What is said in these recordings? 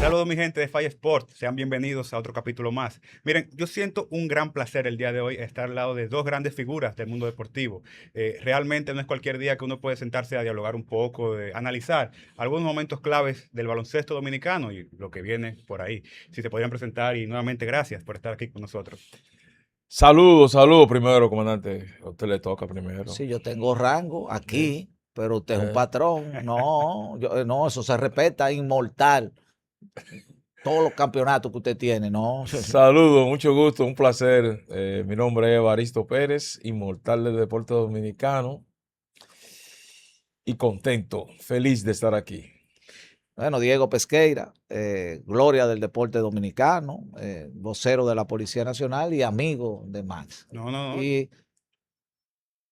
Saludos mi gente de Fire Sport, sean bienvenidos a otro capítulo más. Miren, yo siento un gran placer el día de hoy estar al lado de dos grandes figuras del mundo deportivo. Realmente no es cualquier día que uno puede sentarse a dialogar un poco, analizar algunos momentos claves del baloncesto dominicano y lo que viene por ahí. Si se podrían presentar y nuevamente gracias por estar aquí con nosotros. Saludos primero, comandante. A usted le toca primero. Sí, yo tengo rango aquí, pero usted es un patrón. No, no, eso se respeta, inmortal. Todos los campeonatos que usted tiene, ¿no? Saludos, mucho gusto, un placer. Mi nombre es Evaristo Pérez, inmortal del deporte dominicano. Y contento, feliz de estar aquí. Bueno, Diego Pesqueira, gloria del deporte dominicano, vocero de la Policía Nacional y amigo de Max. No. Y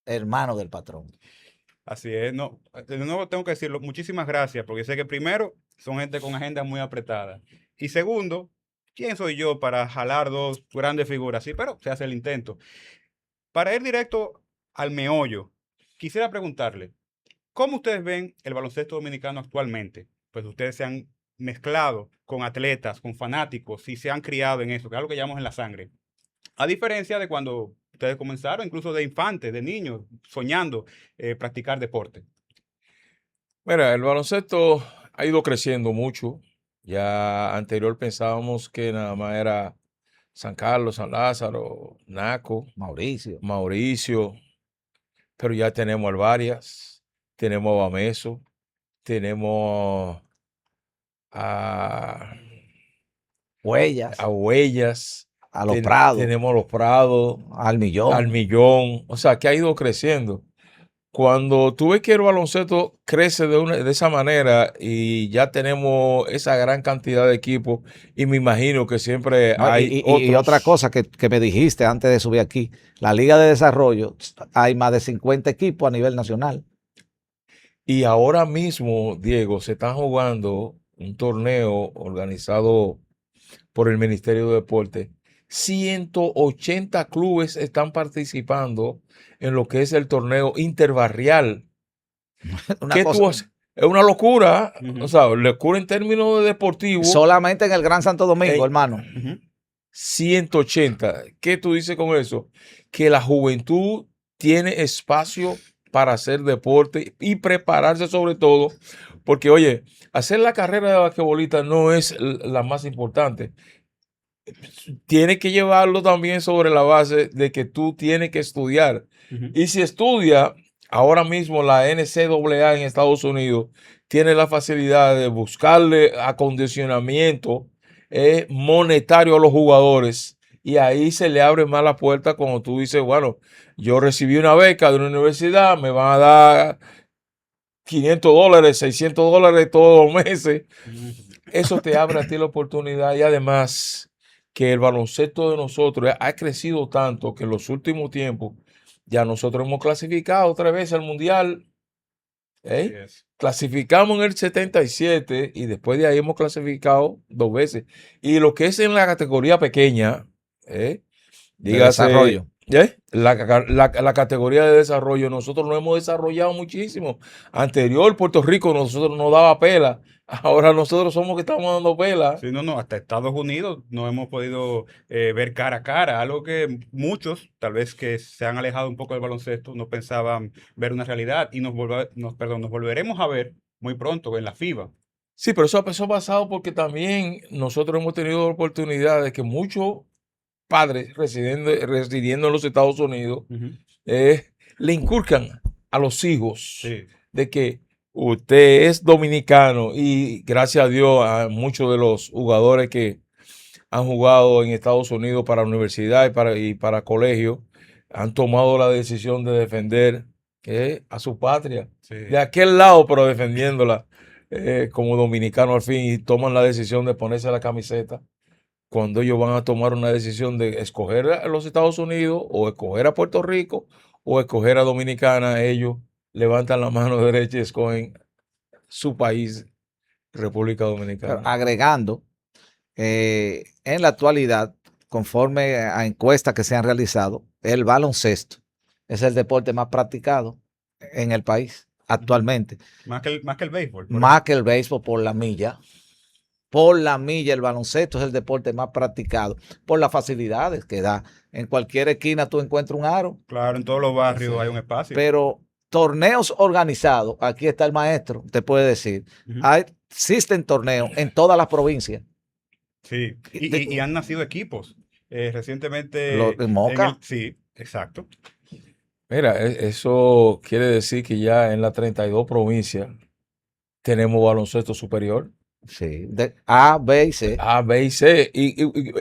hermano del patrón. Así es, no, de nuevo tengo que decirlo, muchísimas gracias, porque sé que primero son gente con agenda muy apretada. Y segundo, ¿quién soy yo para jalar dos grandes figuras? Sí, pero se hace el intento. Para ir directo al meollo, quisiera preguntarle, ¿cómo ustedes ven el baloncesto dominicano actualmente? Pues ustedes se han mezclado con atletas, con fanáticos, y se han criado en eso, que es algo que llamamos en la sangre. A diferencia de cuando ustedes comenzaron, incluso de infantes, de niños, soñando practicar deporte. Mira, el baloncesto ha ido creciendo mucho. Ya anterior pensábamos que nada más era San Carlos, San Lázaro, Naco, Mauricio, pero ya tenemos Alvarias, tenemos a Bameso, tenemos a Huellas, Huellas, a los Prados, tenemos los Prados, al Millón. O sea, que ha ido creciendo. Cuando tú ves que el baloncesto crece de esa manera y ya tenemos esa gran cantidad de equipos, y me imagino que siempre No, hay y otra cosa que me dijiste antes de subir aquí, la Liga de Desarrollo, hay más de 50 equipos a nivel nacional. Y ahora mismo, Diego, se está jugando un torneo organizado por el Ministerio de Deporte. 180 clubes están participando en lo que es el torneo interbarrial. ¿Qué tú haces? Es una locura, o sea, locura en términos de deportivo. Solamente en el Gran Santo Domingo, hermano. 180. ¿Qué tú dices con eso? Que la juventud tiene espacio para hacer deporte y prepararse sobre todo, porque oye, hacer la carrera de basquetbolista no es la más importante. Tiene que llevarlo también sobre la base de que tú tienes que estudiar. Y si estudia, ahora mismo la NCAA en Estados Unidos tiene la facilidad de buscarle acondicionamiento monetario a los jugadores, y ahí se le abre más la puerta cuando tú dices, bueno, yo recibí una beca de una universidad, me van a dar $500, $600 todos los meses. Eso te abre a ti la oportunidad, y además que el baloncesto de nosotros ha crecido tanto que en los últimos tiempos ya nosotros hemos clasificado 3 veces al Mundial. Clasificamos en el 77 y después de ahí hemos clasificado 2 veces. Y lo que es en la categoría pequeña, dígase, desarrollo. La categoría de desarrollo, nosotros nos hemos desarrollado muchísimo. Anterior, Puerto Rico, nosotros nos daba pela. Ahora nosotros somos que estamos dando pela. Sí, no, hasta Estados Unidos no hemos podido ver cara a cara, algo que muchos, tal vez que se han alejado un poco del baloncesto, no pensaban ver una realidad, y nos volveremos a ver muy pronto en la FIBA. Sí, pero eso ha pasado porque también nosotros hemos tenido oportunidad de que muchos padres residiendo en los Estados Unidos le inculcan a los hijos de que usted es dominicano, y gracias a Dios a muchos de los jugadores que han jugado en Estados Unidos para universidad y para colegio han tomado la decisión de defender a su patria, de aquel lado, pero defendiéndola como dominicano al fin, y toman la decisión de ponerse la camiseta. Cuando ellos van a tomar una decisión de escoger a los Estados Unidos o escoger a Puerto Rico o escoger a Dominicana, ellos levantan la mano derecha y escogen su país, República Dominicana. Pero agregando, en la actualidad, conforme a encuestas que se han realizado, el baloncesto es el deporte más practicado en el país actualmente. Más que el béisbol. Más que el béisbol por la milla. por la milla, el baloncesto es el deporte más practicado, por las facilidades que da. En cualquier esquina tú encuentras un aro, Claro, en todos los barrios hay un espacio. pero torneos organizados, aquí está el maestro, te puede decir, Ujú. existen torneos en todas las provincias. Sí, y han nacido equipos. Recientemente Moca. sí, exacto. Mira, eso quiere decir que ya en las 32 provincias tenemos baloncesto superior. Sí, de A, B y C. A, B y C.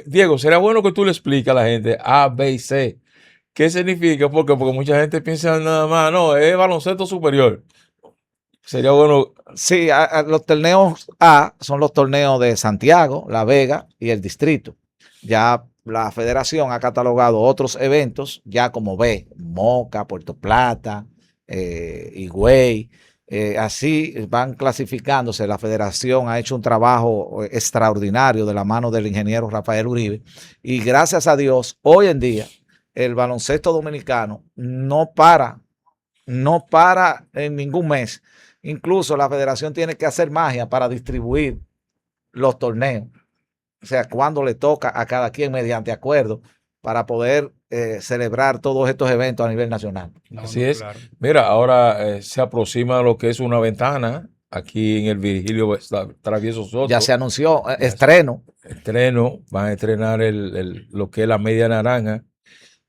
Diego, será bueno que tú le expliques a la gente A, B y C. ¿Qué significa? Porque mucha gente piensa nada más, no, es baloncesto superior. Sería bueno. Sí, los torneos A son los torneos de Santiago, La Vega y el distrito. Ya la federación ha catalogado otros eventos, ya como B, Moca, Puerto Plata, Higüey. Así van clasificándose. La federación ha hecho un trabajo extraordinario de la mano del ingeniero Rafael Uribe. Y gracias a Dios, hoy en día, el baloncesto dominicano no para en ningún mes. Incluso la federación tiene que hacer magia para distribuir los torneos. O sea, cuando le toca a cada quien mediante acuerdo para poder celebrar todos estos eventos a nivel nacional. Así es. Claro. Mira, ahora se aproxima lo que es una ventana aquí en el Virgilio Travieso Soto. Ya se anunció estreno. Van a estrenar lo que es la media naranja.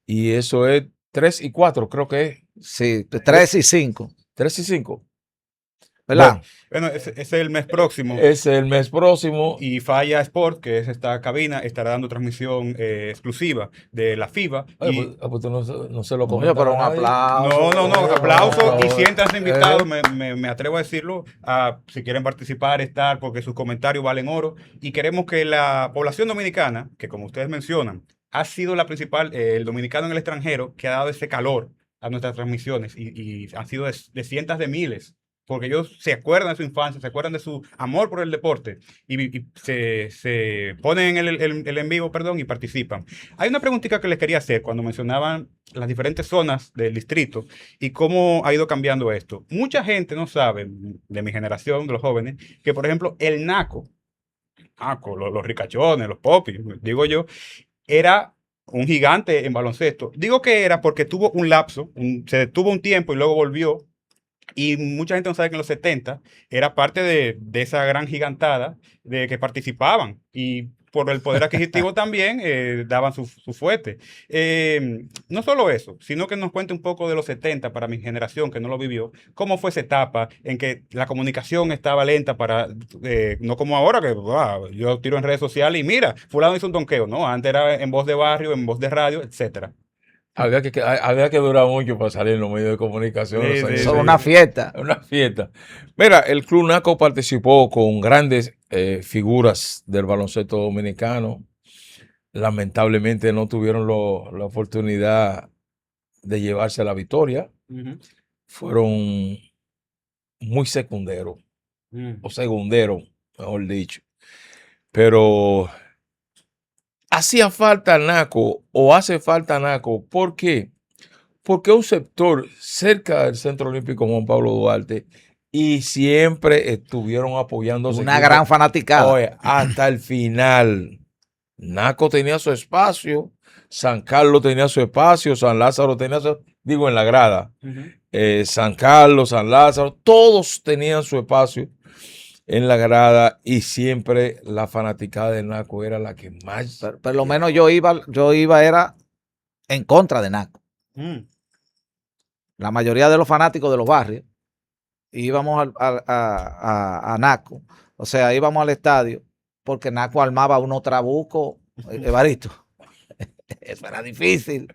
Y eso es 3 y 4, creo que es. Sí, 3 y 5. 3 y 5. ¿Verdad? Bueno, ese es el mes próximo. Es el mes próximo. Y Falla Sport, que es esta cabina, estará dando transmisión exclusiva de la FIBA. Oye, pues tú no se lo comió, pero un aplauso. No, aplauso. Y siéntanse invitados, me atrevo a decirlo, si quieren participar, estar, porque sus comentarios valen oro. Y queremos que la población dominicana, que como ustedes mencionan, ha sido la principal, el dominicano en el extranjero, que ha dado ese calor a nuestras transmisiones y han sido de cientos de miles. Porque ellos se acuerdan de su infancia, se acuerdan de su amor por el deporte y se ponen en el en vivo, perdón, y participan. Hay una preguntita que les quería hacer cuando mencionaban las diferentes zonas del distrito y cómo ha ido cambiando esto. Mucha gente no sabe, de mi generación, de los jóvenes, que por ejemplo el NACO, los ricachones, los popis, digo yo, era un gigante en baloncesto. Digo que era porque tuvo un lapso, se detuvo un tiempo y luego volvió. Y mucha gente no sabe que en los 70 era parte de esa gran gigantada de que participaban y por el poder adquisitivo también daban su fuerte. No solo eso, sino que nos cuente un poco de los 70 para mi generación que no lo vivió, cómo fue esa etapa en que la comunicación estaba lenta no como ahora que yo tiro en redes sociales y mira, fulano hizo un donqueo, ¿no? Antes era en voz de barrio, en voz de radio, etcétera. Había que durar mucho para salir en los medios de comunicación. Solo una fiesta. Una fiesta. Mira, el Club NACO participó con grandes figuras del baloncesto dominicano. Lamentablemente no tuvieron la oportunidad de llevarse la victoria. Fueron muy secunderos, o segunderos, mejor dicho. Pero hacía falta NACO o hace falta NACO. ¿Por qué? Porque un sector cerca del Centro Olímpico Juan Pablo Duarte y siempre estuvieron apoyando. Una gran fanaticada. Oye, hasta el final. NACO tenía su espacio, San Carlos tenía su espacio, San Lázaro tenía digo en la grada. San Carlos, San Lázaro, todos tenían su espacio en la grada y siempre la fanaticada de NACO era la que más. Pero lo menos yo iba era en contra de NACO. La mayoría de los fanáticos de los barrios íbamos a NACO, o sea, íbamos al estadio porque NACO armaba unos trabucos, Evaristo. Eso era difícil.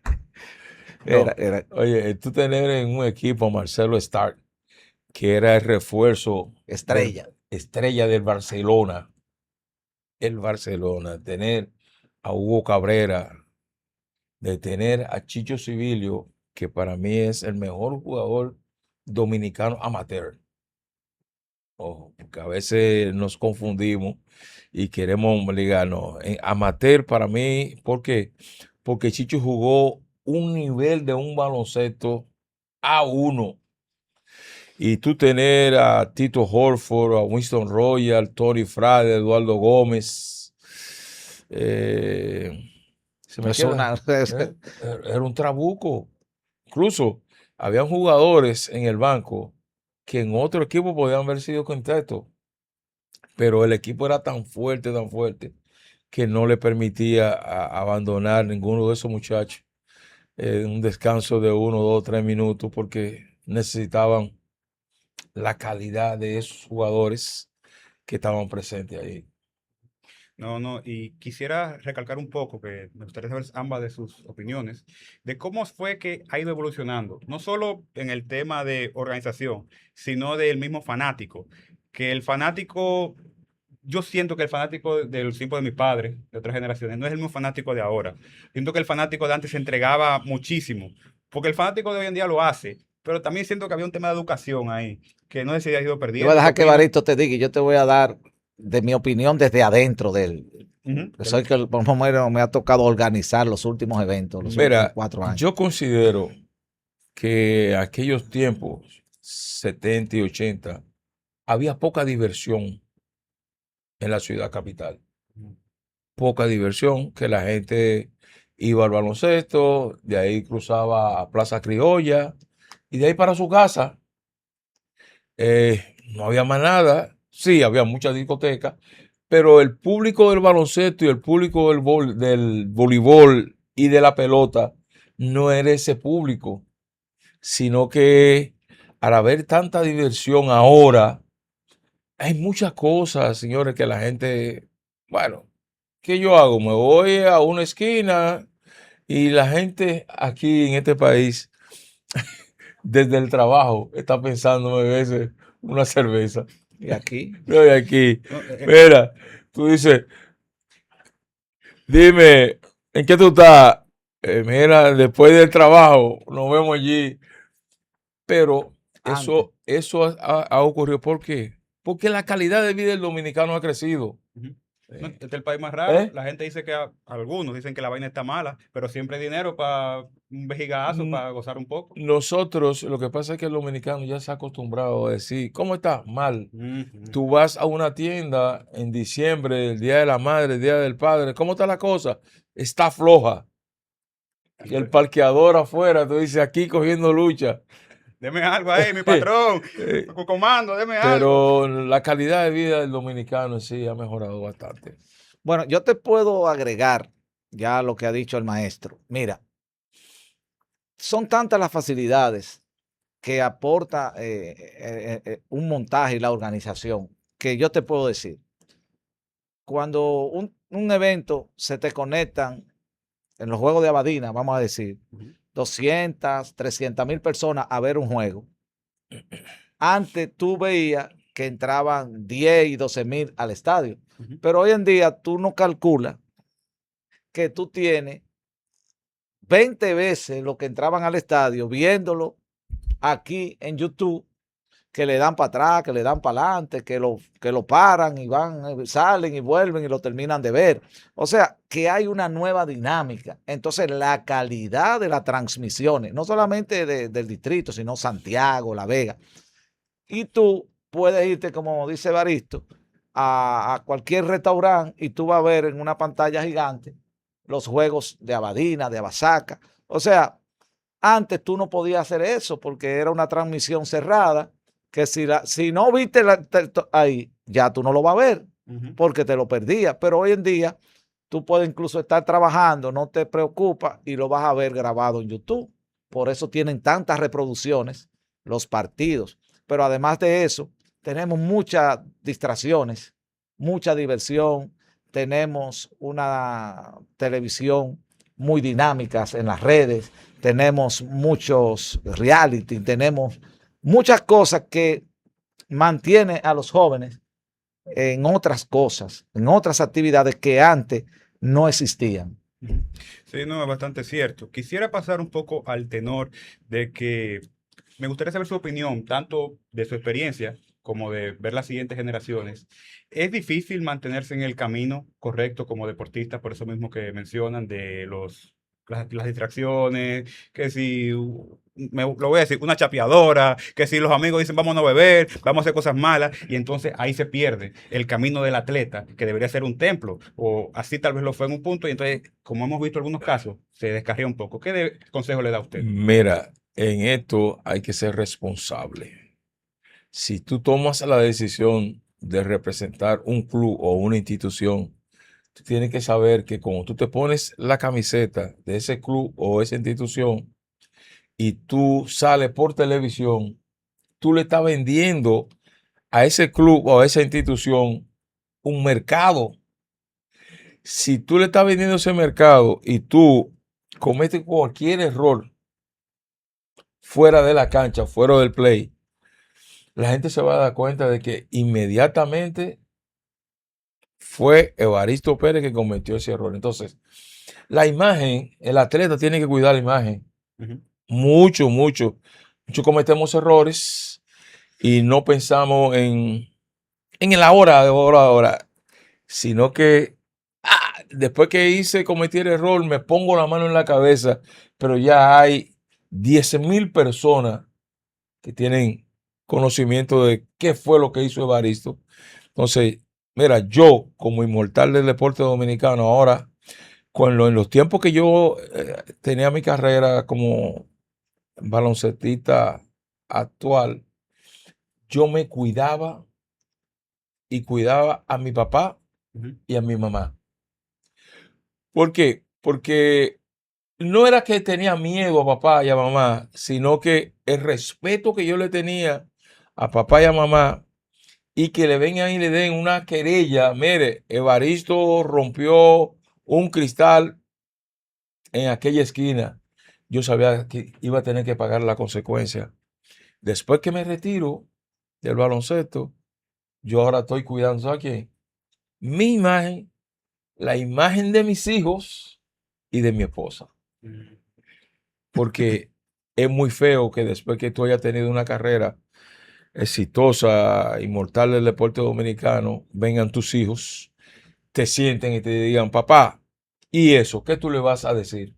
Oye, tú tener en un equipo a Marcelo Stark, que era el refuerzo estrella del Barcelona, tener a Hugo Cabrera, de tener a Chicho Civilio, que para mí es el mejor jugador dominicano amateur. Ojo, porque a veces nos confundimos y queremos ligarnos. Amateur para mí, ¿por qué? Porque Chicho jugó un nivel de un baloncesto A1. Y tú tener a Tito Horford, a Winston Royal, Tony Frade, Eduardo Gómez, eh, se me Es queda, una, era un trabuco. Incluso habían jugadores en el banco que en otro equipo podían haber sido quinteto, pero el equipo era tan fuerte, que no le permitía abandonar ninguno de esos muchachos en un descanso de 1, 2, 3 minutos, porque necesitaban la calidad de esos jugadores que estaban presentes ahí. No, no, y quisiera recalcar un poco, que me gustaría saber ambas de sus opiniones, de cómo fue que ha ido evolucionando, no solo en el tema de organización, sino del mismo fanático, que el fanático, yo siento que el fanático de los tiempos de mi padre, de otras generaciones, no es el mismo fanático de ahora. Siento que el fanático de antes se entregaba muchísimo, porque el fanático de hoy en día lo hace, pero también siento que había un tema de educación ahí, que no sé si ha ido yo voy a perdiendo. ¿Qué dejar que opinas? Barito te diga y yo te voy a dar de mi opinión desde adentro de él. Ujú, Yo soy que por lo menos me ha tocado organizar los últimos eventos, los últimos Mira, 4 años. yo considero que aquellos tiempos, 70 y 80, había poca diversión en la ciudad capital. Poca diversión, que la gente iba al baloncesto, de ahí cruzaba a Plaza Criolla y de ahí para su casa. No había más nada. Sí, había muchas discotecas, pero el público del baloncesto y el público del voleibol y de la pelota no era ese público, sino que al haber tanta diversión ahora, hay muchas cosas, señores, que la gente, bueno, ¿qué yo hago? Me voy a una esquina y la gente aquí en este país, desde el trabajo, está pensando beberse una cerveza. Y aquí, Yo de aquí, No, mira, tú dices, dime, ¿en qué tú estás? Mira, después del trabajo, nos vemos allí. Pero antes. eso ha ocurrido. ¿Por qué? Porque la calidad de vida del dominicano ha crecido. ujú. No, Eh, este es el país más raro. ¿eh? La gente dice que algunos dicen que la vaina está mala, pero siempre hay dinero para un vejigazo, Mm, para gozar un poco. Nosotros, lo que pasa es que el dominicano ya se ha acostumbrado a decir, ¿cómo está? Mal. Ujú. Tú vas a una tienda en diciembre, el Día de la Madre, el Día del Padre, ¿cómo está la cosa? Está floja. Y el parqueador afuera, tú dices, aquí cogiendo lucha. Deme algo ahí, mi patrón. Eh, Comando, deme algo. Pero la calidad de vida del dominicano en sí ha mejorado bastante. Bueno, yo te puedo agregar ya lo que ha dicho el maestro. Mira, son tantas las facilidades que aporta un montaje y la organización que yo te puedo decir. Cuando un evento se te conectan en los juegos de Abadina, vamos a decir, Ujú, 200, 300,000 personas a ver un juego. Antes tú veías que entraban 10 y 12,000 al estadio, ujú. pero hoy en día tú no calculas que tú tienes 20 veces lo que entraban al estadio viéndolo aquí en YouTube, que le dan para atrás, que le dan para adelante, que lo paran y van, salen y vuelven y lo terminan de ver. O sea, que hay una nueva dinámica. Entonces, la calidad de las transmisiones, no solamente del distrito, sino Santiago, La Vega. Y tú puedes irte, como dice Baristo, a cualquier restaurante y tú vas a ver en una pantalla gigante los juegos de Abadina, de Abasaca. O sea, antes tú no podías hacer eso porque era una transmisión cerrada, que si no viste ahí, ya tú no lo vas a ver Ujú. porque te lo perdías. Pero hoy en día tú puedes incluso estar trabajando, no te preocupa y lo vas a ver grabado en YouTube. Por eso tienen tantas reproducciones los partidos. Pero además de eso, tenemos muchas distracciones, mucha diversión, tenemos una televisión muy dinámica en las redes, tenemos muchos reality, tenemos muchas cosas que mantienen a los jóvenes en otras cosas, en otras actividades que antes no existían. Ujú. Sí, no, es bastante cierto. Quisiera pasar un poco al tenor de que me gustaría saber su opinión, tanto de su experiencia como de ver las siguientes generaciones. ¿Es difícil mantenerse en el camino correcto como deportista, por eso mismo que mencionan de los las distracciones, que si, lo voy a decir, una chapeadora, que si los amigos dicen vamos a beber, vamos a hacer cosas malas, y entonces ahí se pierde el camino del atleta, que debería ser un templo, o así tal vez lo fue en un punto, y entonces, como hemos visto en algunos casos, se descarría un poco. ¿Qué consejo le da a usted? Mira, en esto hay que ser responsable. Si tú tomas la decisión de representar un club o una institución, tú tienes que saber que cuando tú te pones la camiseta de ese club o esa institución y tú sales por televisión, tú le estás vendiendo a ese club o a esa institución un mercado. Si tú le estás vendiendo ese mercado y tú cometes cualquier error fuera de la cancha, fuera del play, la gente se va a dar cuenta de que inmediatamente fue Evaristo Pérez que cometió ese error. Entonces, la imagen, el atleta tiene que cuidar la imagen. Ujú. Mucho. Muchos cometemos errores y no pensamos en el ahora, sino que después que cometí el error, me pongo la mano en la cabeza, pero ya hay 10,000 personas que tienen conocimiento de qué fue lo que hizo Evaristo. Entonces, mira, yo como inmortal del deporte dominicano, ahora, en los tiempos que yo tenía mi carrera como baloncestista actual, yo me cuidaba y cuidaba a mi papá Ujú. y a mi mamá. ¿Por qué? Porque no era que tenía miedo a papá y a mamá, sino que el respeto que yo le tenía a papá y a mamá y que le vengan y le den una querella. Mire, Evaristo rompió un cristal en aquella esquina. Yo sabía que iba a tener que pagar la consecuencia. Después que me retiro del baloncesto, yo ahora estoy cuidando a quién. Mi imagen, la imagen de mis hijos y de mi esposa. Porque es muy feo que después que tú hayas tenido una carrera exitosa, inmortal del deporte dominicano, vengan tus hijos, te sienten y te digan, papá, ¿y eso? ¿Qué tú le vas a decir?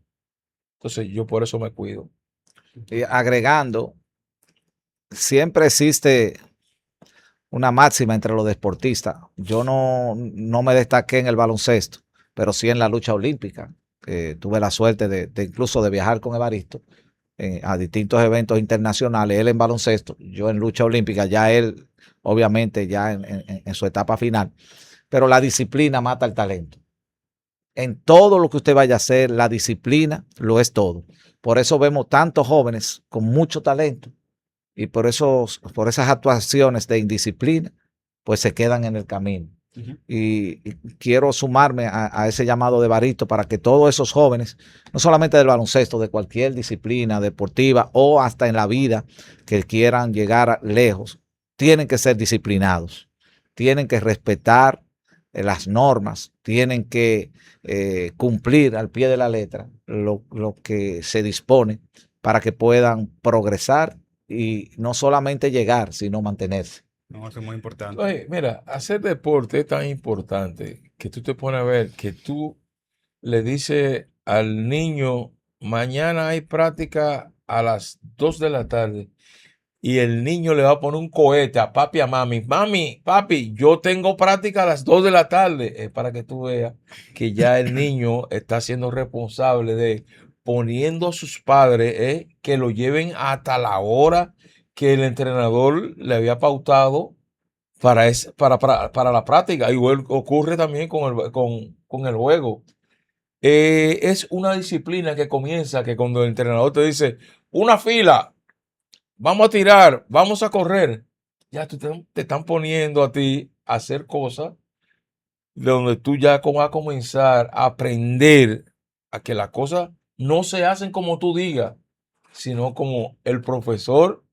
Entonces yo por eso me cuido. Y agregando, siempre existe una máxima entre los deportistas. Yo no me destaqué en el baloncesto, pero sí en la lucha olímpica. Tuve la suerte de incluso de viajar con Evaristo a distintos eventos internacionales, él en baloncesto, yo en lucha olímpica, ya él obviamente ya en su etapa final, pero la disciplina mata el talento. En todo lo que usted vaya a hacer, la disciplina lo es todo. Por eso vemos tantos jóvenes con mucho talento y por esas actuaciones de indisciplina, pues se quedan en el camino. Ujú. Y quiero sumarme a ese llamado de Evaristo para que todos esos jóvenes, no solamente del baloncesto, de cualquier disciplina deportiva o hasta en la vida, que quieran llegar lejos, tienen que ser disciplinados, tienen que respetar las normas, tienen que cumplir al pie de la letra lo que se dispone para que puedan progresar y no solamente llegar, sino mantenerse. No, eso es muy importante. Oye, mira, hacer deporte es tan importante que tú te pones a ver que tú le dices al niño, mañana hay práctica a las 2 de la tarde y el niño le va a poner un cohete a papi y a mami. Mami, papi, yo tengo práctica a las 2 de la tarde. Es para que tú veas que ya el niño está siendo responsable de poniendo a sus padres que lo lleven hasta la hora que el entrenador le había pautado para la práctica. Igual ocurre también con el juego. Es una disciplina que comienza que cuando el entrenador te dice una fila, vamos a tirar, vamos a correr, ya te están poniendo a ti a hacer cosas donde tú ya vas a comenzar a aprender a que las cosas no se hacen como tú digas, sino como el profesor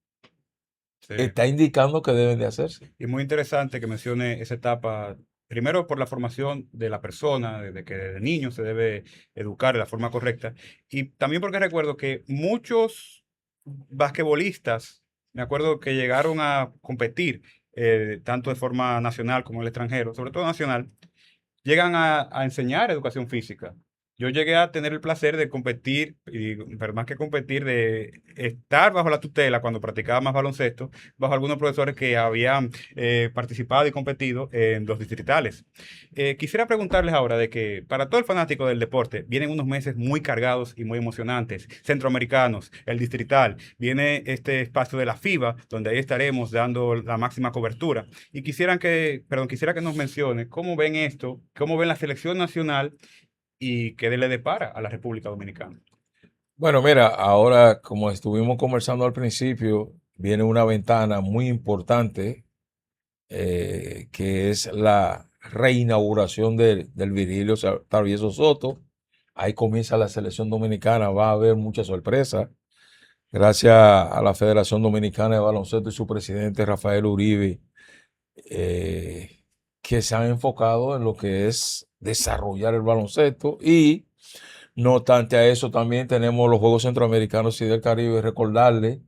Sí. está indicando que deben de hacerse. Y muy interesante que mencione esa etapa, primero por la formación de la persona, desde que desde niño se debe educar de la forma correcta, y también porque recuerdo que muchos basquetbolistas, me acuerdo que llegaron a competir, tanto de forma nacional como en el extranjero, sobre todo nacional, llegan a enseñar educación física. Yo llegué a tener el placer de competir, pero más que competir, de estar bajo la tutela cuando practicaba más baloncesto, bajo algunos profesores que habían participado y competido en los distritales. Quisiera preguntarles ahora de que para todo el fanático del deporte vienen unos meses muy cargados y muy emocionantes, centroamericanos, el distrital, viene este espacio de la FIBA, donde ahí estaremos dando la máxima cobertura. Y quisiera que nos mencione cómo ven esto, cómo ven la selección nacional y qué le depara a la República Dominicana. Bueno, mira, ahora como estuvimos conversando al principio, viene una ventana muy importante que es la reinauguración del Virgilio Travieso Soto. Ahí comienza la selección dominicana, va a haber muchas sorpresas. Gracias a la Federación Dominicana de Baloncesto y su presidente Rafael Uribe, que se han enfocado en lo que es desarrollar el baloncesto y no obstante a eso también tenemos los Juegos Centroamericanos y del Caribe. Recordarle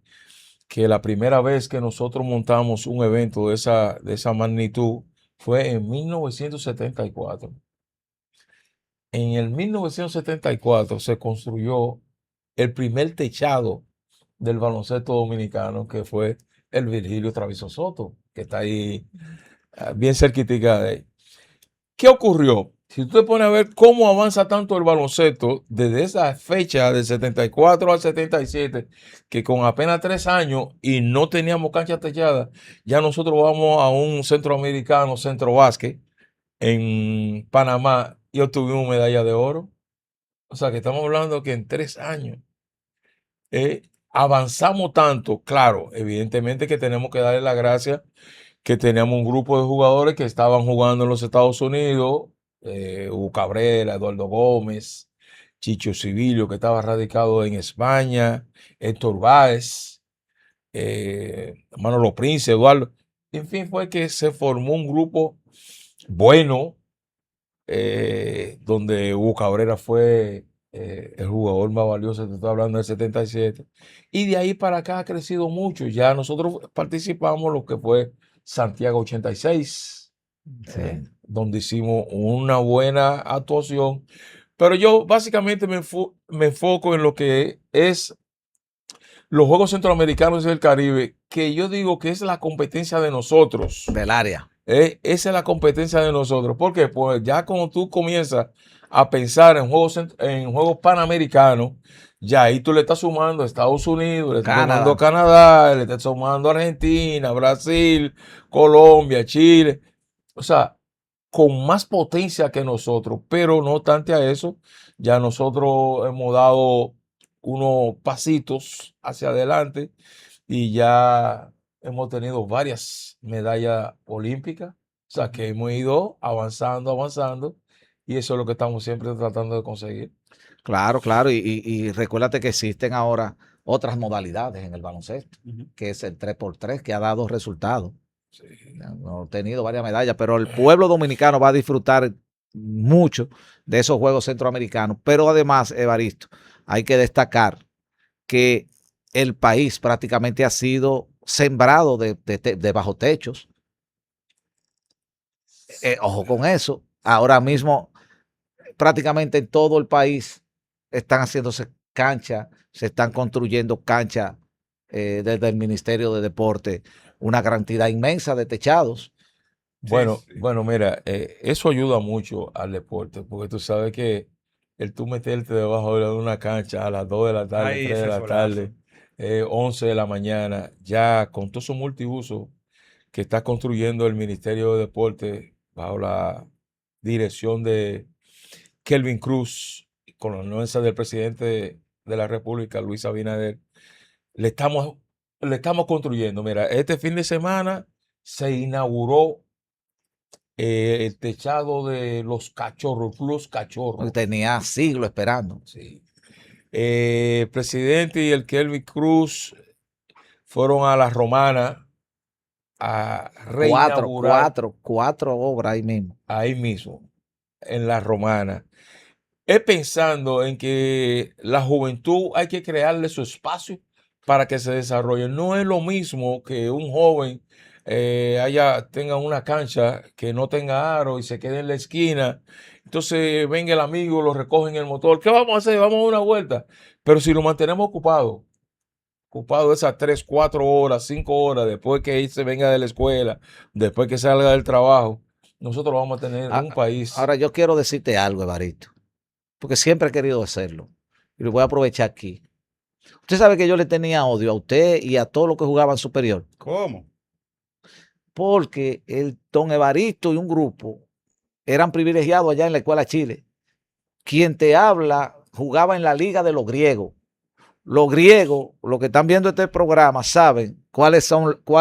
que la primera vez que nosotros montamos un evento de esa magnitud fue en 1974. En el 1974 se construyó el primer techado del baloncesto dominicano, que fue el Virgilio Travieso Soto, que está ahí bien cerquitica de ahí. ¿Qué ocurrió? Si tú te pones a ver cómo avanza tanto el baloncesto desde esa fecha del 74 al 77, que con apenas 3 años y no teníamos cancha techada, ya nosotros vamos a un centroamericano, centro básquet, en Panamá y obtuvimos medalla de oro. O sea que estamos hablando que en 3 años avanzamos tanto. Claro, evidentemente que tenemos que darle las gracias que teníamos un grupo de jugadores que estaban jugando en los Estados Unidos, Hugo Cabrera, Eduardo Gómez, Chicho Civilio, que estaba radicado en España, Héctor Báez, Manolo Prince, Eduardo. En fin, fue que se formó un grupo bueno, donde Hugo Cabrera fue el jugador más valioso, te estoy hablando del 77. Y de ahí para acá ha crecido mucho. Ya nosotros participamos lo que fue Santiago 86, Sí. donde hicimos una buena actuación. Pero yo básicamente me enfoco en lo que es los Juegos Centroamericanos y del Caribe, que yo digo que es la competencia de nosotros. Del área. Esa es la competencia de nosotros. ¿Por qué? Pues ya cuando tú comienzas a pensar en juegos panamericanos, ya ahí tú le estás sumando a Estados Unidos, le estás sumando a Canadá, le estás sumando a Argentina, Brasil, Colombia, Chile. O sea, con más potencia que nosotros, pero no obstante a eso, ya nosotros hemos dado unos pasitos hacia adelante y ya hemos tenido varias medallas olímpicas, o sea que hemos ido avanzando, avanzando, y eso es lo que estamos siempre tratando de conseguir. Claro, claro. Y recuérdate que existen ahora otras modalidades en el baloncesto, que es el 3x3, que ha dado resultados. Sí. Hemos tenido varias medallas, pero el pueblo dominicano va a disfrutar mucho de esos Juegos Centroamericanos. Pero además, Evaristo, hay que destacar que el país prácticamente ha sido sembrado de bajo techos. Ojo con eso. Ahora mismo, prácticamente en todo el país están haciéndose canchas, se están construyendo canchas desde el Ministerio de Deporte, una cantidad inmensa de techados. Bueno, Sí, sí. bueno, mira, eso ayuda mucho al deporte, porque tú sabes que el tú meterte debajo de una cancha a las 2 de la tarde, Ay, 3 de ese la solazo. tarde, 11 de la mañana, ya con todo su multiuso que está construyendo el Ministerio de Deporte bajo la dirección de Kelvin Cruz, con la anuencia del presidente de la República, Luis Abinader, le estamos, le estamos construyendo. Mira, este fin de semana se inauguró el techado de los cachorros, Plus Cachorros. Tenía siglos esperando. Sí. El presidente y el Kelvin Cruz fueron a la Romana a reinaugurar Cuatro obras ahí mismo. ahí mismo, en la Romana. Es pensando en que la juventud hay que crearle su espacio para que se desarrolle. No es lo mismo que un joven tengan una cancha que no tenga aro y se quede en la esquina. Entonces venga el amigo, lo recoge en el motor. ¿Qué vamos a hacer? Vamos a dar una vuelta. Pero si lo mantenemos ocupado esas 3, 4 horas, 5 horas, después que él se venga de la escuela, después que salga del trabajo, nosotros vamos a tener Ah, un país. Ahora yo quiero decirte algo, Evarito, porque siempre he querido hacerlo y lo voy a aprovechar aquí. Usted sabe que yo le tenía odio a usted y a todos los que jugaban superior, ¿Cómo? porque el don Evaristo y un grupo eran privilegiados allá en la Escuela Chile. Quien te habla jugaba en la Liga de los Griegos. Los griegos, los que están viendo este programa, saben cuáles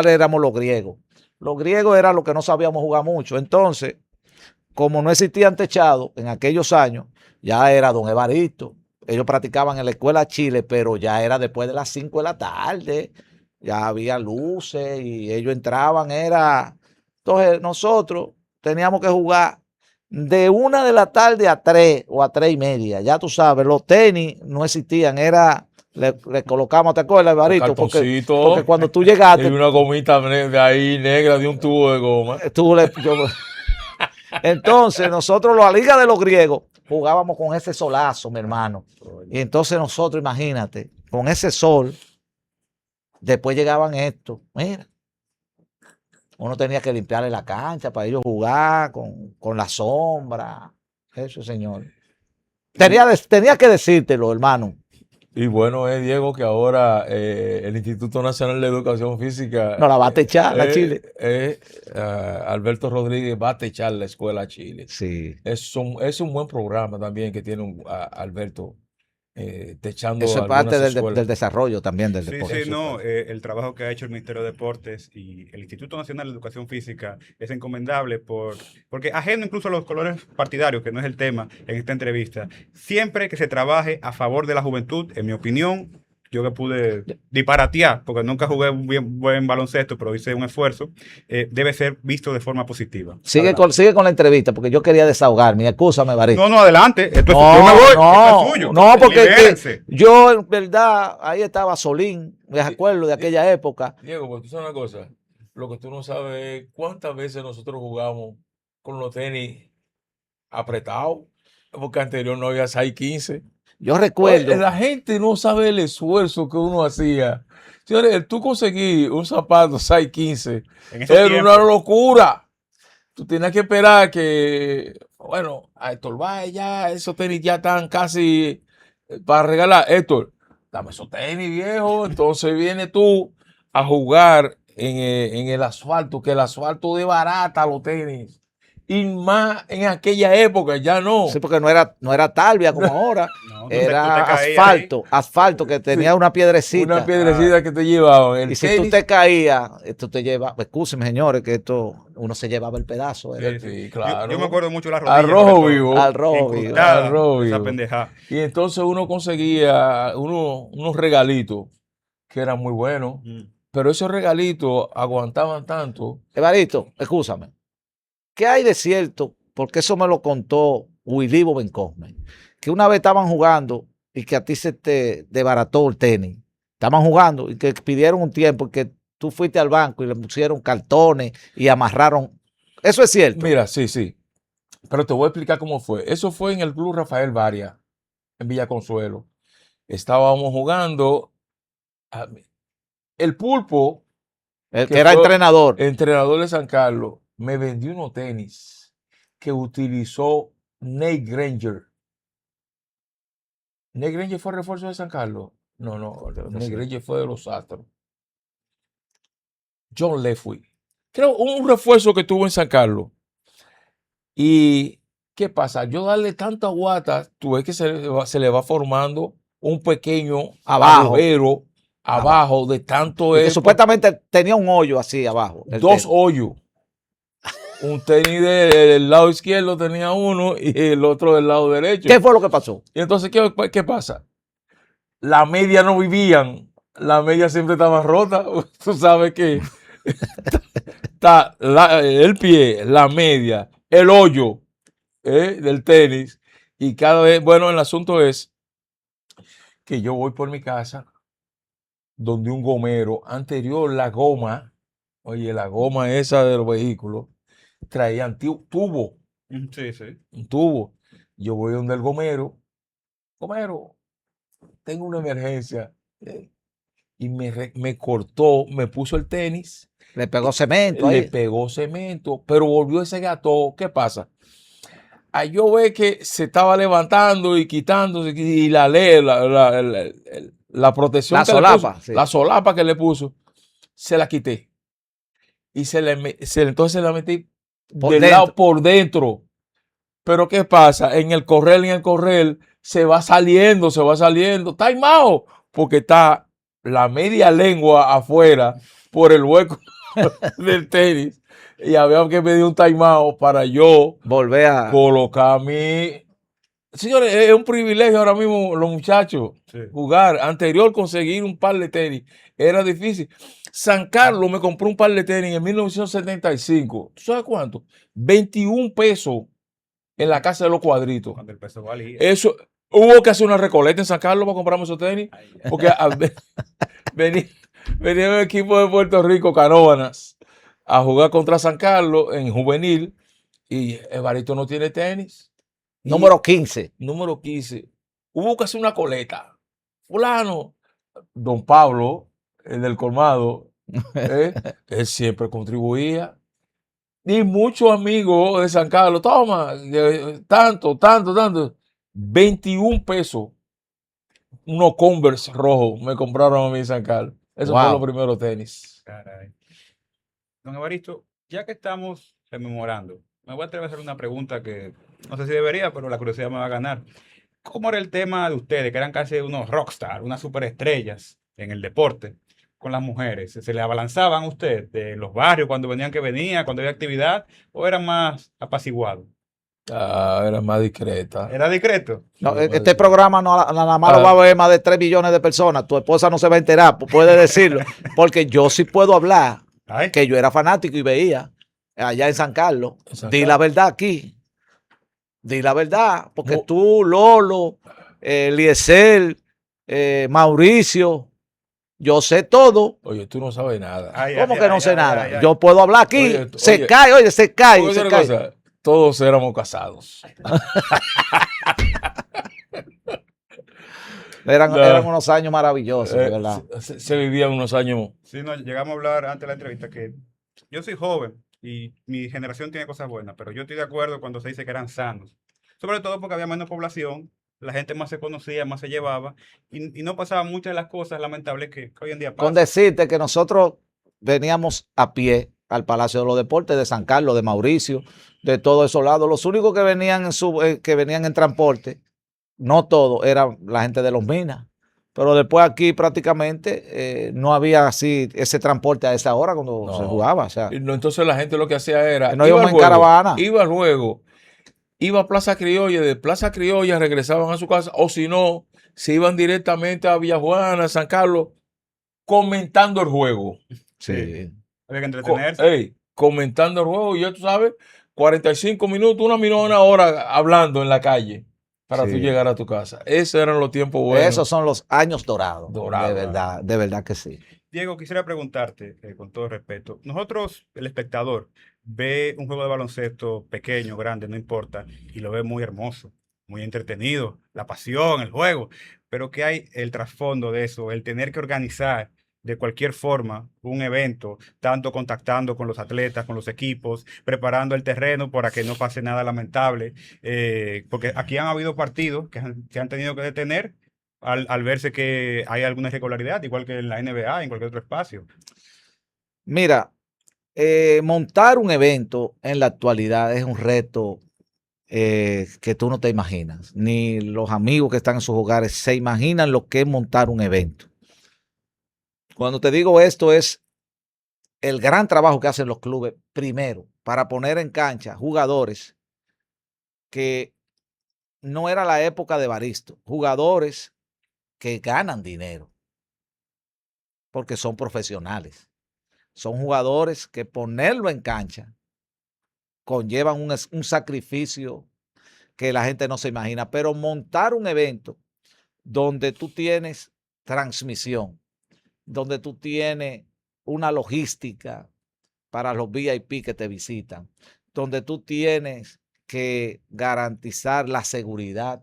éramos los griegos. Los griegos eran los que no sabíamos jugar mucho. Entonces, como no existían techados en aquellos años, ya era don Evaristo. Ellos practicaban en la Escuela Chile, pero ya era después de las 5 de la tarde. Ya había luces y ellos entraban, era... Entonces, nosotros teníamos que jugar de 1 de la tarde a 3 o a 3:30. Ya tú sabes, los tenis no existían, le colocamos, ¿te acuerdas, Evarito? Porque cuando tú Y llegaste, una gomita de ahí negra de un tubo de goma. entonces nosotros, la Liga de los Griegos, jugábamos con ese solazo, mi hermano. Y entonces nosotros, imagínate, con ese sol, después llegaban estos, mira. Uno tenía que limpiarle la cancha para ellos jugar con la sombra. Eso, señor. Tenía que decírtelo, hermano. Y bueno, Diego, que ahora el Instituto Nacional de Educación Física No la va a techar, la Chile. Alberto Rodríguez va a techar la Escuela Chile. Sí. Es un buen programa también que tiene Alberto techando Eso es algunas parte escuelas. del desarrollo también del Sí, deporte. sí, no, el trabajo que ha hecho el Ministerio de Deportes y el Instituto Nacional de Educación Física es encomendable porque ajeno incluso a los colores partidarios, que no es el tema en esta entrevista, siempre que se trabaje a favor de la juventud, en mi opinión, yo que pude disparatear, porque nunca jugué un buen baloncesto, pero hice un esfuerzo, debe ser visto de forma positiva. Sigue con la entrevista, porque yo quería desahogarme. Excúsame, Barito. No, adelante. Esto No, yo me voy. no, Esto es suyo. no, porque Libérense. yo en verdad, ahí estaba Solín, me acuerdo de aquella época. Diego, pues tú sabes una cosa, lo que tú no sabes es cuántas veces nosotros jugamos con los tenis apretados, porque anterior no había 6'15". Yo recuerdo. La gente no sabe el esfuerzo que uno hacía. Señores, tú conseguir un zapato 6'15" En esos era tiempos. una locura. Tú tenías que esperar que, bueno, a Héctor Valle ya, esos tenis ya están casi para regalar. Héctor, dame esos tenis, viejo. Entonces viene tú a jugar en el asfalto, que el asfalto de barata los tenis. Y más en aquella época, ya no. Sí, porque no era talvia como ahora. No, Era tú te caías asfalto que tenía una piedrecita. Una piedrecita que te llevaban. El Y si tú tenis, te caías, esto te lleva, escúcheme, señores, que esto uno se llevaba el pedazo. Sí, sí, claro. Yo me acuerdo mucho de las rodillas. Al rojo sobre todo, vivo. Al rojo vivo. incrustada, Al rojo esa vivo. pendeja. Y entonces uno conseguía unos regalitos que eran muy buenos, pero esos regalitos aguantaban tanto. Evarito, escúchame. ¿Qué hay de cierto? Porque eso me lo contó Willy Bencosme, que una vez estaban jugando y que a ti se te desbarató el tenis. Estaban jugando y que pidieron un tiempo y que tú fuiste al banco y le pusieron cartones y amarraron. Eso es cierto. Mira, sí, sí. Pero te voy a explicar cómo fue. Eso fue en el Club Rafael Varia, en Villa Consuelo. Estábamos jugando. El Pulpo, El que era entrenador. entrenador de San Carlos, me vendió unos tenis que utilizó Nate Granger. ¿Nate Granger fue refuerzo de San Carlos? No, Nate Granger fue de los Astros. John Lefwy. Creo un refuerzo que tuvo en San Carlos. ¿Y qué pasa? Yo darle tanta guata, tú ves que se le va formando un pequeño agujero abajo de tanto. Que supuestamente tenía un hoyo así abajo. Dos hoyos. Un tenis del lado izquierdo tenía uno y el otro del lado derecho. ¿Qué fue lo que pasó? Y entonces, ¿qué pasa? La media no vivían. La media siempre estaba rota. Tú sabes que está el pie, la media, el hoyo del tenis. Y cada vez, bueno, el asunto es que yo voy por mi casa donde un gomero anterior, la goma, Oye, la goma esa de los vehículos traían tubo, Sí, sí. un tubo. Yo voy donde el gomero, gomero, tengo una emergencia. Y me cortó, me puso el tenis, Le pegó cemento le ahí. pegó cemento, pero volvió ese gato. ¿Qué pasa? Yo ve que se estaba levantando y quitándose y la protección La que le puso, solapa, sí. la solapa que le puso, se la quité. Y entonces se la metí Por del dentro. lado por dentro. Pero ¿qué pasa? En el correr, se va saliendo. Time out, porque está la media lengua afuera por el hueco del tenis. Y había que pedir un time out para yo Volver a. colocar mi... Señores, es un privilegio ahora mismo los muchachos Sí. jugar. Anterior conseguir un par de tenis era difícil. San Carlos me compró un par de tenis en 1975. ¿Tú sabes cuánto? 21 pesos en la casa de los cuadritos. Cuando el peso valía. Eso, hubo que hacer una recoleta en San Carlos para comprarme esos tenis. Ay, Porque venía un equipo de Puerto Rico, Canóvanas, a jugar contra San Carlos en juvenil. Y Evaristo no tiene tenis. Y Número 15. número 15. Hubo que hacer una coleta. Fulano, don Pablo, el del colmado, él siempre contribuía. Y muchos amigos de San Carlos, toma, tanto. 21 pesos. Unos Converse rojos me compraron a mí en San Carlos. Esos fueron los Wow. primeros tenis. caray. Don Evaristo, ya que estamos rememorando, me voy a atrever a hacer una pregunta que no sé si debería, pero la curiosidad me va a ganar. ¿Cómo era el tema de ustedes, que eran casi unos rockstar, unas superestrellas en el deporte, con las mujeres? ¿Se le abalanzaban a ustedes de los barrios cuando venían que venía, cuando había actividad, o eran más apaciguados? Era más discreta. ¿Era discreto? No, Sí, este programa no, nada más lo va a ver más de 3 millones de personas. Tu esposa no se va a enterar, puede decirlo. Porque yo sí puedo hablar Ay, que yo era fanático y veía allá en San Carlos. En San Di la Carlos. verdad aquí. Di la verdad. Porque No. tú, Lolo, Eliezer, Mauricio, yo sé todo. Oye, tú no sabes nada. ay, ¿Cómo ay, que no ay, sé ay, nada? ay, ay. Yo puedo hablar aquí. Oye, Se oye. cae, oye, se cae, Oye, se una cae. cosa, todos éramos casados. Eran unos años maravillosos, de verdad. Se vivían unos años. Sí, no, llegamos a hablar antes de la entrevista que yo soy joven y mi generación tiene cosas buenas, pero yo estoy de acuerdo cuando se dice que eran sanos. Sobre todo porque había menos población, la gente más se conocía, más se llevaba y no pasaban muchas de las cosas lamentables que hoy en día Con pasan. decirte que nosotros veníamos a pie al Palacio de los Deportes de San Carlos, de Mauricio, de todos esos lados. Los únicos que venían que venían en transporte, no todos, eran la gente de los Minas. Pero después aquí prácticamente no había así ese transporte a esa hora cuando No. se jugaba. O sea, No, entonces la gente lo que hacía era. no iba íbamos al en juego, caravana. Iba al juego. Iba a Plaza Criolla. De Plaza Criolla regresaban a su casa. O si no, se iban directamente a Villajuana, San Carlos, comentando el juego. Sí. Había que entretenerse. Comentando el juego. Y ya tú sabes, 45 minutos, una hora hablando en la calle para tú Sí. llegar a tu casa. Esos eran los tiempos buenos. Esos son los años dorados. Dorados. De verdad que sí. Diego, quisiera preguntarte, con todo respeto, nosotros, el espectador, ve un juego de baloncesto pequeño, grande, no importa, y lo ve muy hermoso, muy entretenido, la pasión, el juego, pero ¿qué hay el trasfondo de eso? El tener que organizar de cualquier forma un evento, tanto contactando con los atletas, con los equipos, preparando el terreno para que no pase nada lamentable, porque aquí han habido partidos que se han tenido que detener al verse que hay alguna irregularidad, igual que en la NBA, en cualquier otro espacio. Mira, montar un evento en la actualidad es un reto que tú no te imaginas. Ni los amigos que están en sus hogares se imaginan lo que es montar un evento. Cuando te digo esto es el gran trabajo que hacen los clubes, primero, para poner en cancha jugadores que no era la época de Evaristo, jugadores que ganan dinero porque son profesionales. Son jugadores que ponerlo en cancha conllevan un sacrificio que la gente no se imagina, pero montar un evento donde tú tienes transmisión, donde tú tienes una logística, para los VIP que te visitan, donde tú tienes que garantizar la seguridad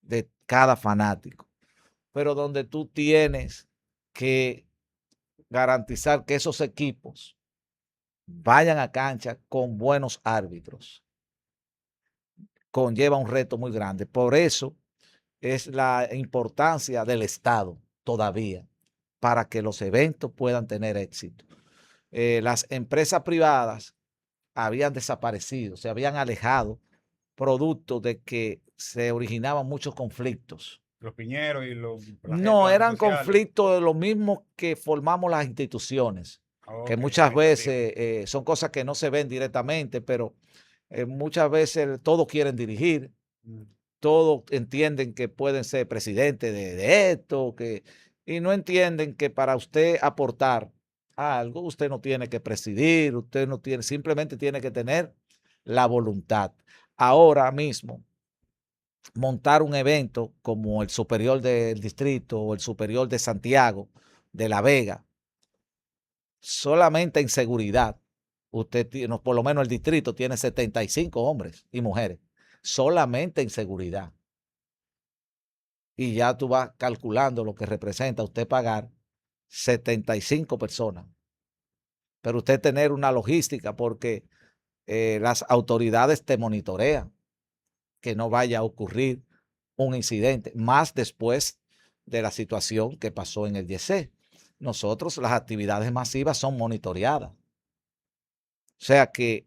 de cada fanático, pero donde tú tienes que garantizar que esos equipos vayan a cancha con buenos árbitros. Conlleva un reto muy grande. Por eso es la importancia del Estado todavía para que los eventos puedan tener éxito. Las empresas privadas habían desaparecido, se habían alejado, producto de que se originaban muchos conflictos. Los piñeros y No, las redes eran sociales. conflictos de lo mismo que formamos las instituciones, que Ok, muchas entendido. veces son cosas que no se ven directamente, pero muchas veces todos quieren dirigir, Mm. todos entienden que pueden ser presidentes de esto, y no entienden que para usted aportar algo, usted no tiene que presidir, usted no tiene, simplemente tiene que tener la voluntad. Ahora mismo, montar un evento como el superior del distrito o el superior de Santiago, de La Vega, solamente en seguridad, usted tiene, por lo menos el distrito tiene 75 hombres y mujeres, solamente en seguridad. Y ya tú vas calculando lo que representa usted pagar 75 personas. Pero usted tener una logística porque las autoridades te monitorean que no vaya a ocurrir un incidente, más después de la situación que pasó en el YC. Nosotros las actividades masivas son monitoreadas. O sea que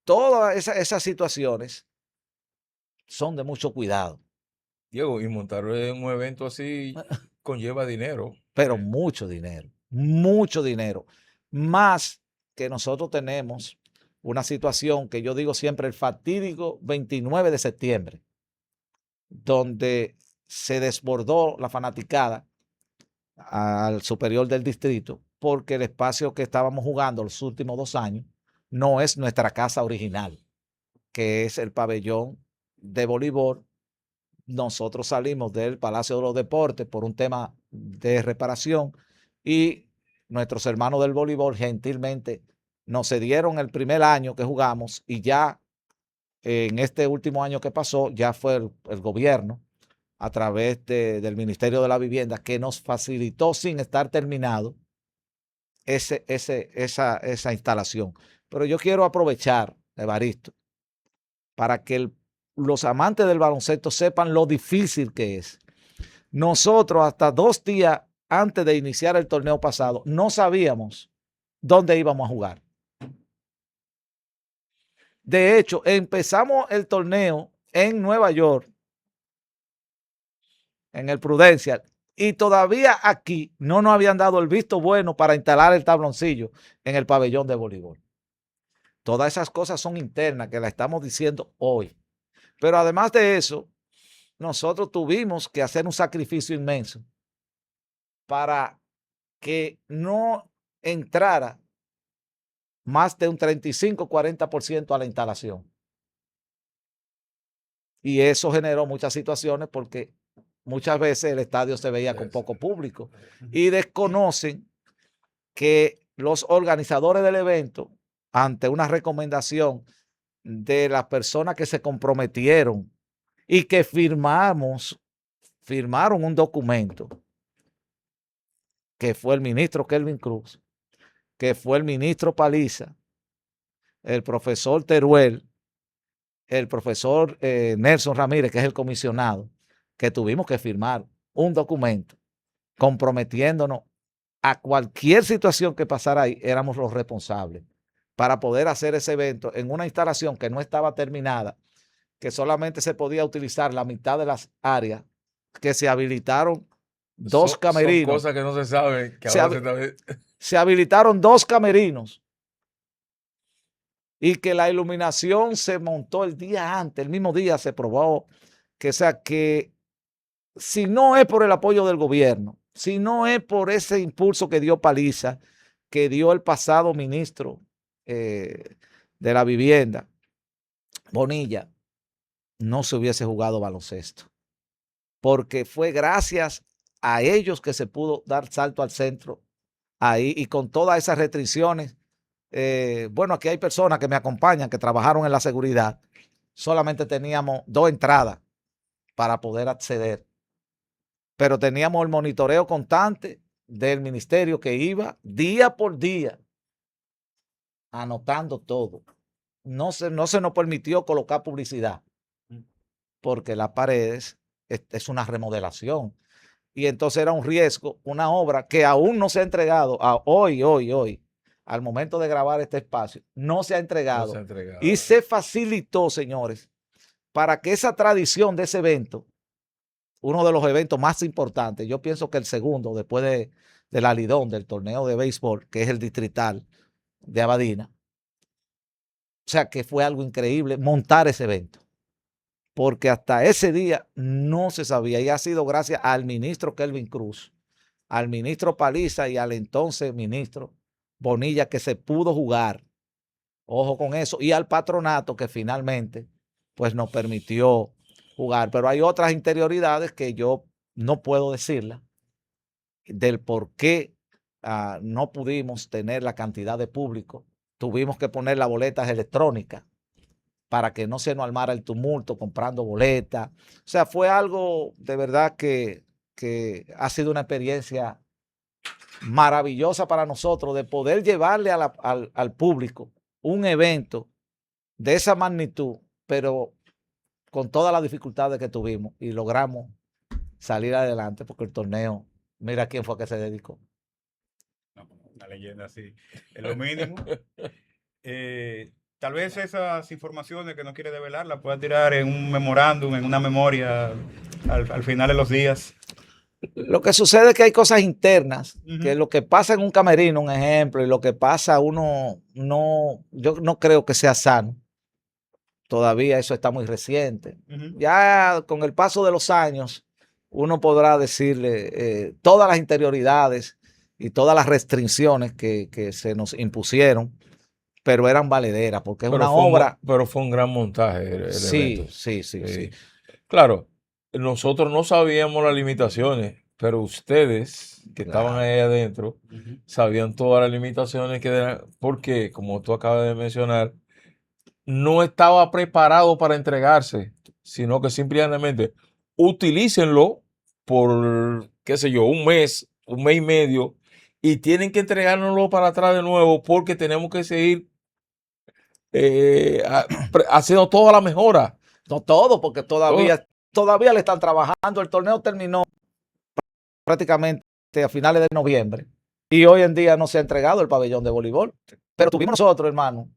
todas esas situaciones son de mucho cuidado, Diego, y montar un evento así conlleva dinero. pero mucho dinero. Más que nosotros tenemos una situación que yo digo siempre, el fatídico 29 de septiembre, donde se desbordó la fanaticada al superior del distrito, porque el espacio que estábamos jugando los últimos 2 años no es nuestra casa original, que es el pabellón de voleibol. Nosotros salimos del Palacio de los Deportes por un tema de reparación y nuestros hermanos del voleibol gentilmente nos cedieron el primer año que jugamos y ya en este último año que pasó, ya fue el gobierno a través del Ministerio de la Vivienda que nos facilitó sin estar terminado esa instalación. Pero yo quiero aprovechar, Evaristo, para que los amantes del baloncesto sepan lo difícil que es. Nosotros hasta 2 días antes de iniciar el torneo pasado no sabíamos dónde íbamos a jugar. De hecho, empezamos el torneo en Nueva York, en el Prudential, y todavía aquí no nos habían dado el visto bueno para instalar el tabloncillo en el pabellón de voleibol. Todas esas cosas son internas que las estamos diciendo hoy. Pero además de eso, nosotros tuvimos que hacer un sacrificio inmenso para que no entrara más de un 35-40% a la instalación. Y eso generó muchas situaciones porque muchas veces el estadio se veía con poco público y desconocen que los organizadores del evento, ante una recomendación de las personas que se comprometieron y que firmaron un documento, que fue el ministro Kelvin Cruz, que fue el ministro Paliza, el profesor Teruel, el profesor Nelson Ramírez, que es el comisionado, que tuvimos que firmar un documento comprometiéndonos a cualquier situación que pasara ahí, éramos los responsables para poder hacer ese evento en una instalación que no estaba terminada, que solamente se podía utilizar la mitad de las áreas, que se habilitaron 2 camerinos. Son cosas que no se saben. Que se habilitaron 2 camerinos y que la iluminación se montó el día antes, el mismo día se probó, que sea que si no es por el apoyo del gobierno, si no es por ese impulso que dio Paliza, que dio el pasado ministro de la vivienda, Bonilla, no se hubiese jugado baloncesto. Porque fue gracias a ellos que se pudo dar salto al centro ahí y con todas esas restricciones bueno, aquí hay personas que me acompañan, que trabajaron en la seguridad. Solamente teníamos 2 entradas para poder acceder, pero teníamos el monitoreo constante del ministerio que iba día por día anotando todo. No se nos permitió colocar publicidad porque las paredes es una remodelación. Y entonces era un riesgo, una obra que aún no se ha entregado, hoy, al momento de grabar este espacio, no se ha No entregado. se ha entregado. Y se facilitó, señores, para que esa tradición de ese evento, uno de los eventos más importantes, yo pienso que el segundo, después del Alidón, del torneo de béisbol, que es el distrital de Abadina, o sea que fue algo increíble montar ese evento, porque hasta ese día no se sabía, y ha sido gracias al ministro Kelvin Cruz, al ministro Paliza y al entonces ministro Bonilla que se pudo jugar. Ojo con eso. Y al patronato que finalmente pues nos permitió jugar. Pero hay otras interioridades que yo no puedo decirlas del por qué no pudimos tener la cantidad de público. Tuvimos que poner las boletas electrónicas para que no se nos armara el tumulto comprando boletas. O sea, fue algo de verdad que ha sido una experiencia maravillosa para nosotros de poder llevarle al público un evento de esa magnitud, pero con todas las dificultades que tuvimos y logramos salir adelante porque el torneo, mira quién fue que se dedicó. No, una leyenda así, es lo mínimo. Tal vez esas informaciones que no quiere develar las pueda tirar en un memorándum, en una memoria al final de los días. Lo que sucede es que hay cosas internas, que Ujú. lo que pasa en un camerino, un ejemplo, y lo que pasa yo no creo que sea sano. Todavía eso está muy reciente. Ujú. Ya con el paso de los años, uno podrá decirle todas las interioridades y todas las restricciones que se nos impusieron, pero eran valederas, porque es Pero una fue obra. pero fue un gran montaje el Sí, evento. sí. Claro, nosotros no sabíamos las limitaciones, pero ustedes que estaban Claro. ahí adentro Ujú. sabían todas las limitaciones porque, como tú acabas de mencionar, no estaba preparado para entregarse, sino que simplemente utilícenlo por, qué sé yo, un mes y medio, y tienen que entregárnoslo para atrás de nuevo porque tenemos que seguir haciendo toda la mejora. No todo, porque Todo- todavía le están trabajando. El torneo terminó prácticamente a finales de noviembre y hoy en día no se ha entregado el pabellón de voleibol. Pero tuvimos nosotros, hermano,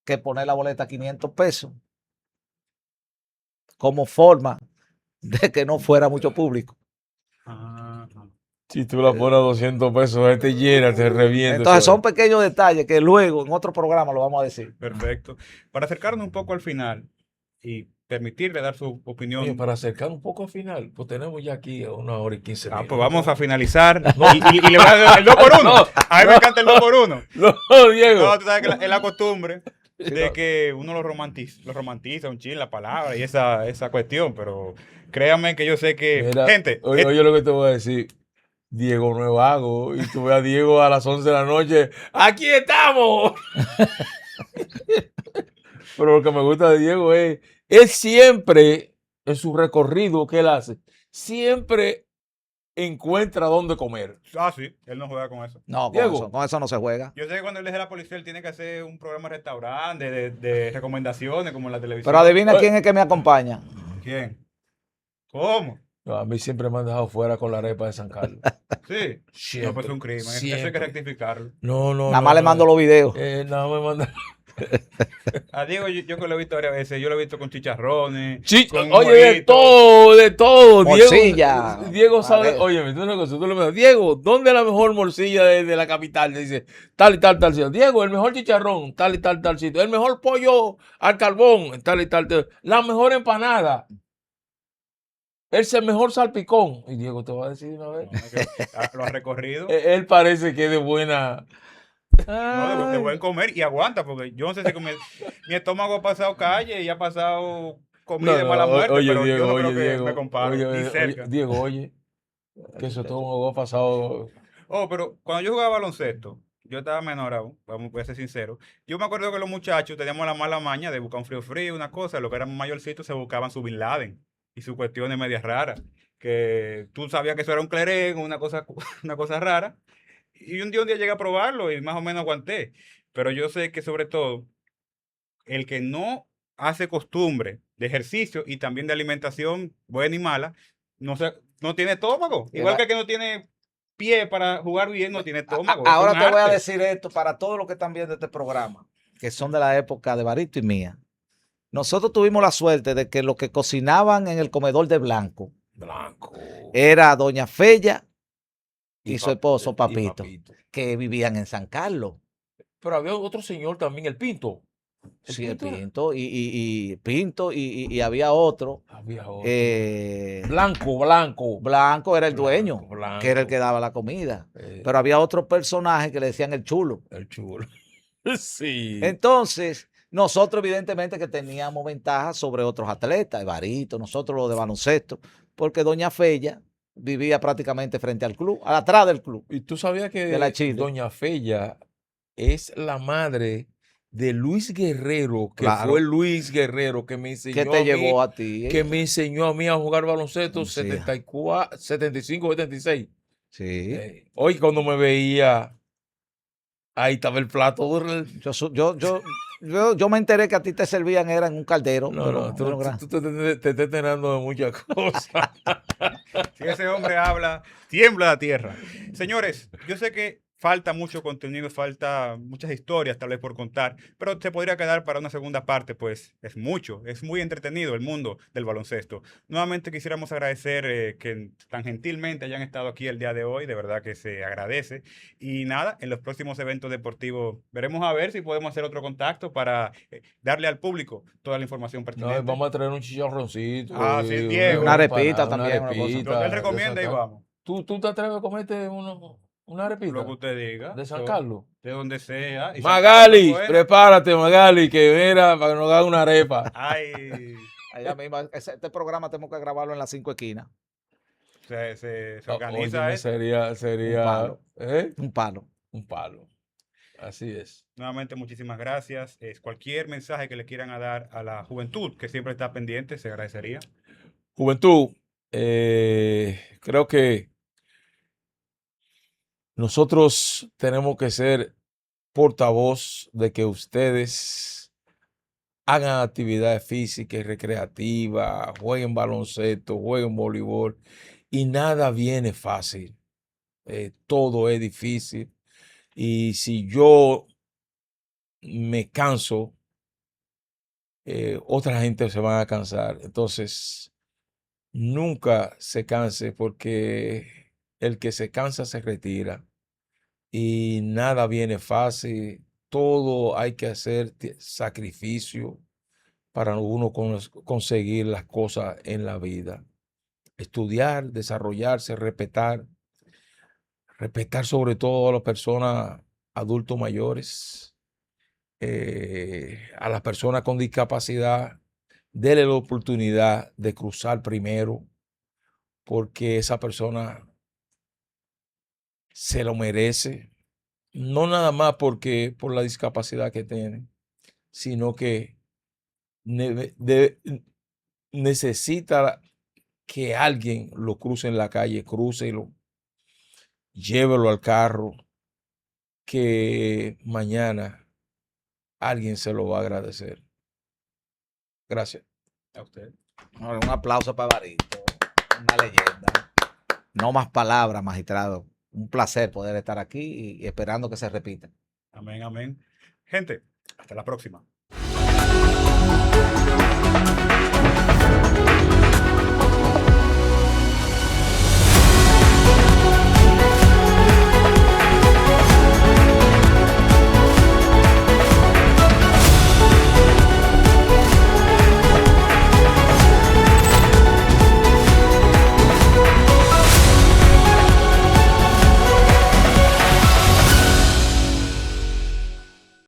que poner la boleta a 500 pesos como forma de que no fuera mucho público. Ajá. Si tú la pones a 200 pesos, te llena, te revienta. Entonces son pequeños detalles que luego en otro programa lo vamos a decir. Perfecto. Para acercarnos un poco al final y permitirle dar su opinión. Oye, para acercar un poco al final, pues tenemos ya aquí 1 hora y 15 minutos. Pues vamos a finalizar y le voy a dar el 2 por 1. No, A mí me encanta el 2 por 1. No, Diego. No, tú sabes que es la costumbre de que uno lo romantiza un ching, la palabra y esa cuestión, pero créanme que yo sé que, Mira, gente, oye lo que te voy a decir. Diego no es vago. Y tú ves a Diego a las 11 de la noche. ¡Aquí estamos! Pero lo que me gusta de Diego es, él siempre, en su recorrido que él hace, siempre encuentra dónde comer. sí, él no juega con eso. No, Diego. con eso no se juega. Yo sé que cuando él deje la policía, él tiene que hacer un programa de restaurante, de recomendaciones, como en la televisión. Pero adivina quién es que me acompaña. ¿Quién? ¿Cómo? No, a mí siempre me han dejado fuera con la arepa de San Carlos. Sí. Siempre, No, pues es un crimen. Eso hay que siempre. rectificarlo. No. Nada más le mando los videos. Nada me manda. A Diego, yo que lo he visto varias veces, yo lo he visto con chicharrones. con Oye, de mojito. todo. Morcilla. Diego sabe, Vale. oye, tú una cosa, tú le dices, Diego, ¿dónde es la mejor morcilla de la capital? Te dice, tal y tal sitio. Diego, el mejor chicharrón, tal y tal sitio. El mejor pollo al carbón, tal y tal. La mejor empanada. Es el mejor salpicón. Y Diego te va a decir una vez. No, es que, lo ha recorrido. Él parece que es de buena. No, de buen comer y aguanta, porque yo no sé si mi estómago ha pasado calle y ha pasado comida de mala muerte, oye, pero Diego, yo no creo oye, que Diego, me comparo, ni cerca. Diego, oye, que eso estómago ha pasado. Oh, pero cuando yo jugaba baloncesto, yo estaba menor aún, voy a ser sincero. Yo me acuerdo que los muchachos teníamos la mala maña de buscar un frío, una cosa. Los que éramos mayorcitos se buscaban su Bin Laden y sus cuestiones medias raras. Que tú sabías que eso era un clerén, una cosa, una cosa rara. Y un día llegué a probarlo y más o menos aguanté. Pero yo sé que sobre todo, el que no hace costumbre de ejercicio y también de alimentación buena y mala, no tiene estómago. Igual que el que no tiene pie para jugar bien, no tiene estómago. Es Ahora un te voy a arte. decir esto para todos los que están viendo este programa, que son de la época de Barito y mía. Nosotros tuvimos la suerte de que los que cocinaban en el comedor de Blanco Blanco. era Doña Fella y su Pap- esposo y Papito, que vivían en San Carlos. Pero había otro señor también, el Pinto. Sí, el Pinto era- Pinto y Pinto y había otro. Había otro. Blanco. Blanco era el dueño, Blanco. que era el que daba la comida. Eh, Pero había otro personaje que le decían el chulo. el chulo. Sí. Entonces, nosotros evidentemente que teníamos ventaja sobre otros atletas, Evarito, nosotros los de baloncesto, porque Doña Fella vivía prácticamente frente al club, atrás del club. ¿Y tú sabías de la que Chile. Doña Fella es la madre de Luis Guerrero, que Claro. fue Luis Guerrero que me enseñó ¿Qué te a mí, llevó a ti? que me enseñó a mí a jugar baloncesto Sí. 74, 75, 76? Sí. Hoy cuando me veía, ahí estaba el plato. Yo me enteré que a ti te servían, era en un caldero. No, de no, los- de los grandes. tú te estás enterando de muchas cosas. Si ese hombre habla, tiembla la tierra. Señores, yo sé que falta mucho contenido, falta muchas historias tal vez por contar, pero se podría quedar para una segunda parte, pues es mucho, es muy entretenido el mundo del baloncesto. Nuevamente quisiéramos agradecer que tan gentilmente hayan estado aquí el día de hoy, de verdad que se agradece. Y nada, en los próximos eventos deportivos veremos a ver si podemos hacer otro contacto para darle al público toda la información pertinente. No, vamos a traer un chicharroncito. Ah, sí, Diego. Una arepita también, una cosa. Donde él recomienda y vamos. ¿Tú te atreves a comerte una arepita? Lo que usted diga. ¿De San Carlos? De donde sea. Y San Magali, Carlos, bueno. prepárate, Magali, que mira, para que nos haga una arepa. Ay, Allá mismo, este programa tenemos que grabarlo en las 5 esquinas. se Óyeme, organiza eso. sería Un palo. ¿eh? Un palo. Un palo. Así es. Nuevamente, muchísimas gracias. Cualquier mensaje que le quieran dar a la juventud que siempre está pendiente, se agradecería. Juventud, creo que nosotros tenemos que ser portavoz de que ustedes hagan actividades físicas y recreativas, jueguen baloncesto, jueguen voleibol, y nada viene fácil. Todo es difícil. Y si yo me canso, otra gente se va a cansar. Entonces, nunca se canse, porque el que se cansa se retira. Y nada viene fácil. Todo hay que hacer sacrificio para uno conseguir las cosas en la vida. Estudiar, desarrollarse, respetar sobre todo a las personas adultos mayores, a las personas con discapacidad, déle la oportunidad de cruzar primero, porque esa persona se lo merece, no nada más por la discapacidad que tiene, sino que necesita que alguien lo cruce en la calle, crúcelo, llévelo al carro, que mañana alguien se lo va a agradecer. Gracias. A usted. Un aplauso para Barito, una leyenda. No más palabras, magistrado. Un placer poder estar aquí y esperando que se repita. Amén, amén. Gente, hasta la próxima.